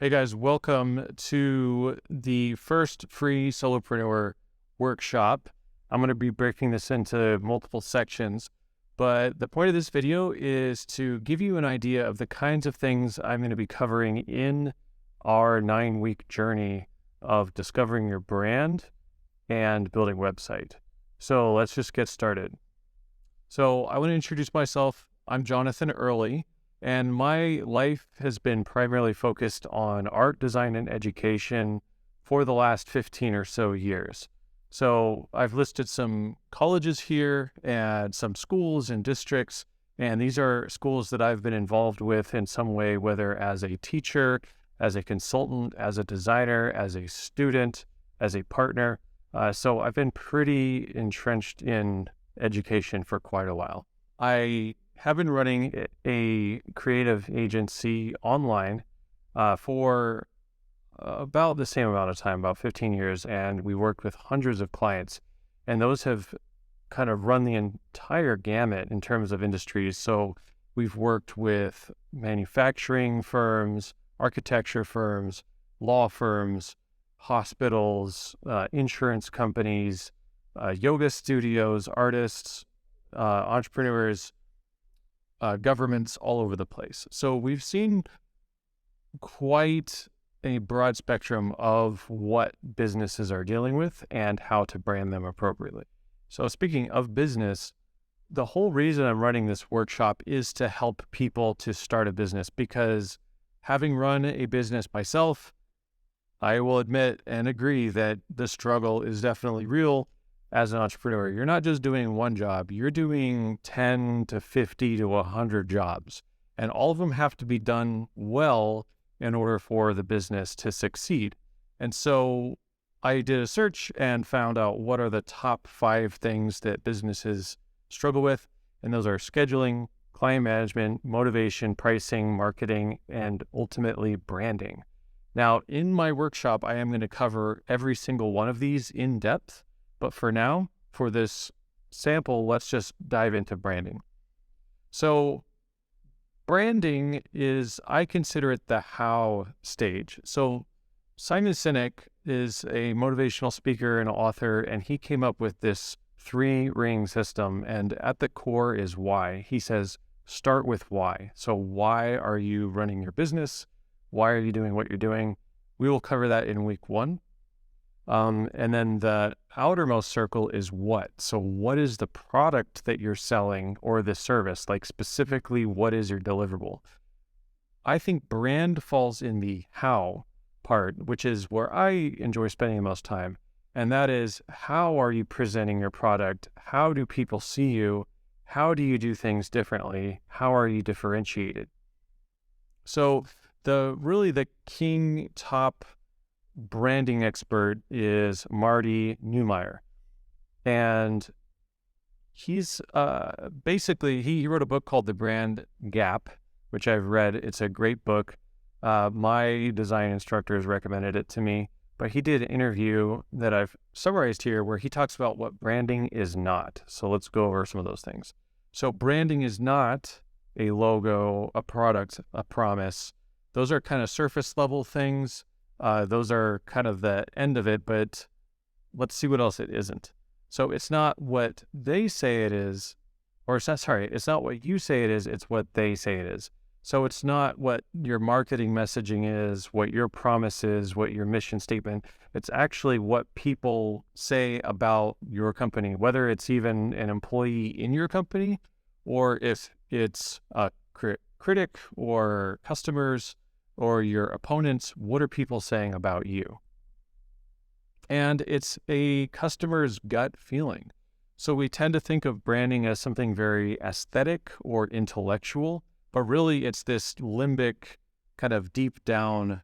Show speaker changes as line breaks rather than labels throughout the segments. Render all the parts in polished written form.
Hey guys, welcome to the first free Solopreneur workshop. I'm going to be breaking this into multiple sections, but the point of this video is to give you an idea of the kinds of things I'm going to be covering in our 9-week journey of discovering your brand and building a website. So let's just get started. So I want to introduce myself. I'm Jonathan Early. And my life has been primarily focused on art, design, and education for the last 15 or so years. So I've listed some colleges here and some schools and districts, and these are schools that I've been involved with in some way, whether as a teacher, as a consultant, as a designer, as a student, as a partner. So I've been pretty entrenched in education for quite a while. I have been running a creative agency online for about the same amount of time, about 15 years, and we worked with hundreds of clients, and those have kind of run the entire gamut in terms of industries. So we've worked with manufacturing firms, architecture firms, law firms, hospitals, insurance companies, yoga studios, artists, entrepreneurs, governments all over the place. So we've seen quite a broad spectrum of what businesses are dealing with and how to brand them appropriately. So speaking of business, the whole reason I'm running this workshop is to help people to start a business, because having run a business myself, I will admit and agree that the struggle is definitely real. As an entrepreneur, you're not just doing one job, you're doing 10 to 50 to 100 jobs, and all of them have to be done well in order for the business to succeed. And so I did a search and found out what are the top 5 things that businesses struggle with, and those are scheduling, client management, motivation, pricing, marketing, and ultimately branding. Now, in my workshop, I am going to cover every single one of these in depth. But for now, for this sample, let's just dive into branding. So branding is, I consider it the how stage. So Simon Sinek is a motivational speaker and author, and he came up with this 3-ring system. And at the core is why. He says, start with why. So why are you running your business? Why are you doing what you're doing? We will cover that in week 1. And then the outermost circle is what. So what is the product that you're selling or the service? Like specifically, what is your deliverable? I think brand falls in the how part, which is where I enjoy spending the most time. And that is, how are you presenting your product? How do people see you? How do you do things differently? How are you differentiated? So the king top branding expert is Marty Neumeier. And he's basically, he wrote a book called The Brand Gap, which I've read. It's a great book. My design instructor has recommended it to me, but he did an interview that I've summarized here where he talks about what branding is not. So let's go over some of those things. So branding is not a logo, a product, a promise. Those are kind of surface level things. Those are kind of the end of it, but let's see what else it isn't. So it's not what they say it is, or it's not what you say it is, it's what they say it is. So it's not what your marketing messaging is, what your promise is, what your mission statement. It's actually what people say about your company, whether it's even an employee in your company, or if it's a critic or customers, or your opponents. What are people saying about you? And it's a customer's gut feeling. So we tend to think of branding as something very aesthetic or intellectual, but really it's this limbic kind of deep down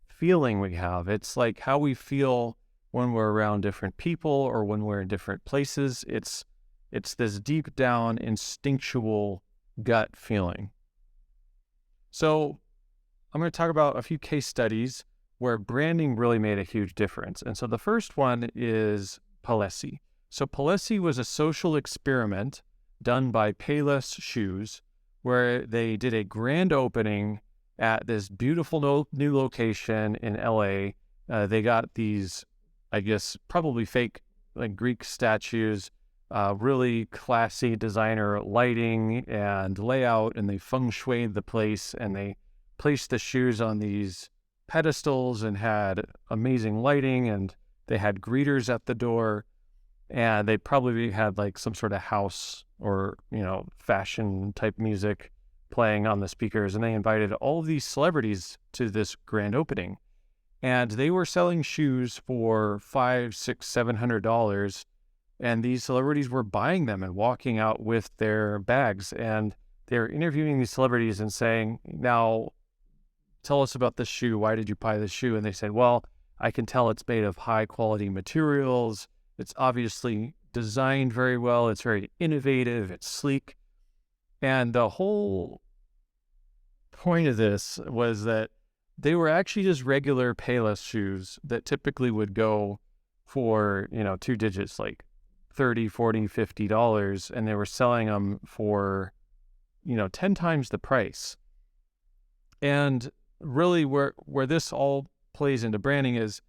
feeling we have. It's like how we feel when we're around different people or when we're in different places. It's this deep down instinctual gut feeling. So I'm going to talk about a few case studies where branding really made a huge difference. And so the first one is Palessi. So Palessi was a social experiment done by Payless Shoes, where they did a grand opening at this beautiful new location in LA. They got these, I guess, probably fake like Greek statues, really classy designer lighting and layout, and they feng shuied the place, and they placed the shoes on these pedestals and had amazing lighting, and they had greeters at the door, and they probably had like some sort of house or, fashion type music playing on the speakers, and they invited all of these celebrities to this grand opening. And they were selling shoes for $500, $600, $700, and these celebrities were buying them and walking out with their bags. And they're interviewing these celebrities and saying, "Now, tell us about this shoe. Why did you buy this shoe?" And they said, "Well, I can tell it's made of high quality materials. It's obviously designed very well. It's very innovative. It's sleek." And the whole point of this was that they were actually just regular Payless shoes that typically would go for, 2 digits, like $30, $40, $50. And they were selling them for, 10 times the price. And really where this all plays into branding is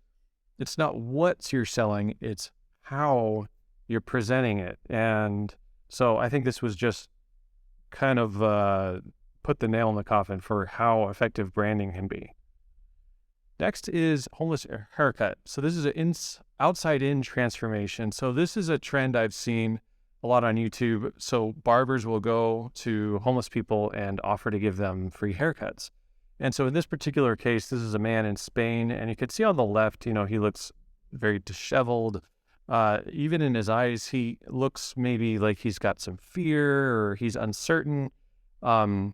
it's not what you're selling, it's how you're presenting it. And so I think this was just kind of put the nail in the coffin for how effective branding can be. Next is homeless haircut. So this is an outside-in transformation. So this is a trend I've seen a lot on YouTube. So barbers will go to homeless people and offer to give them free haircuts. And so in this particular case, this is a man in Spain, and you can see on the left, he looks very disheveled. Even in his eyes, he looks maybe like he's got some fear or he's uncertain. And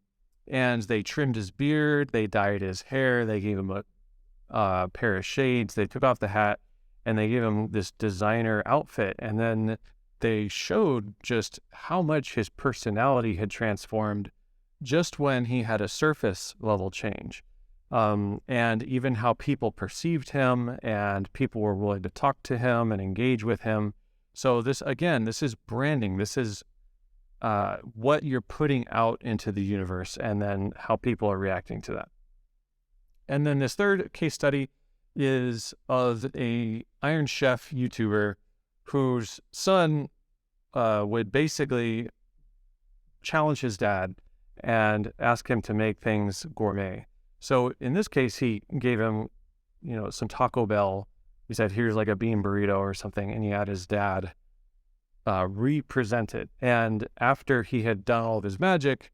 they trimmed his beard, they dyed his hair, they gave him a pair of shades, they took off the hat, and they gave him this designer outfit. And then they showed just how much his personality had transformed just when he had a surface level change. And even how people perceived him, and people were willing to talk to him and engage with him. So this is branding. This is what you're putting out into the universe, and then how people are reacting to that. And then this third case study is of a Iron Chef YouTuber whose son would basically challenge his dad and ask him to make things gourmet. So in this case, he gave him, some Taco Bell. He said, "Here's like a bean burrito or something," and he had his dad represent it. And after he had done all of his magic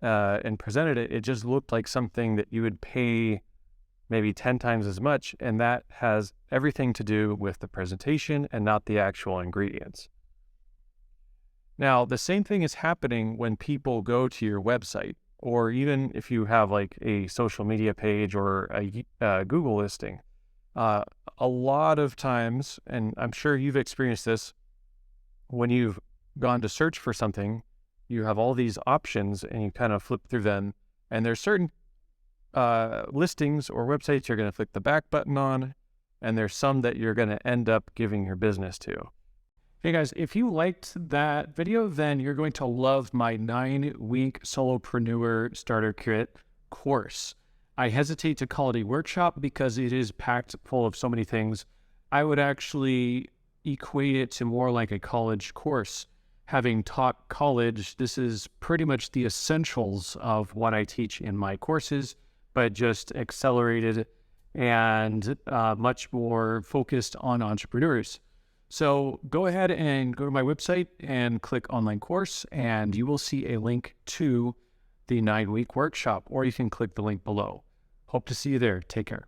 and presented it, it just looked like something that you would pay maybe 10 times as much. And that has everything to do with the presentation and not the actual ingredients. Now, the same thing is happening when people go to your website, or even if you have like a social media page or a Google listing. A lot of times, and I'm sure you've experienced this, when you've gone to search for something, you have all these options and you kind of flip through them, and there's certain listings or websites you're going to click the back button on, and there's some that you're going to end up giving your business to. Hey guys, if you liked that video, then you're going to love my 9-week Solopreneur Starter Kit course. I hesitate to call it a workshop because it is packed full of so many things. I would actually equate it to more like a college course. Having taught college, this is pretty much the essentials of what I teach in my courses, but just accelerated and much more focused on entrepreneurs. So go ahead and go to my website and click online course, and you will see a link to the 9-week workshop, or you can click the link below. Hope to see you there. Take care.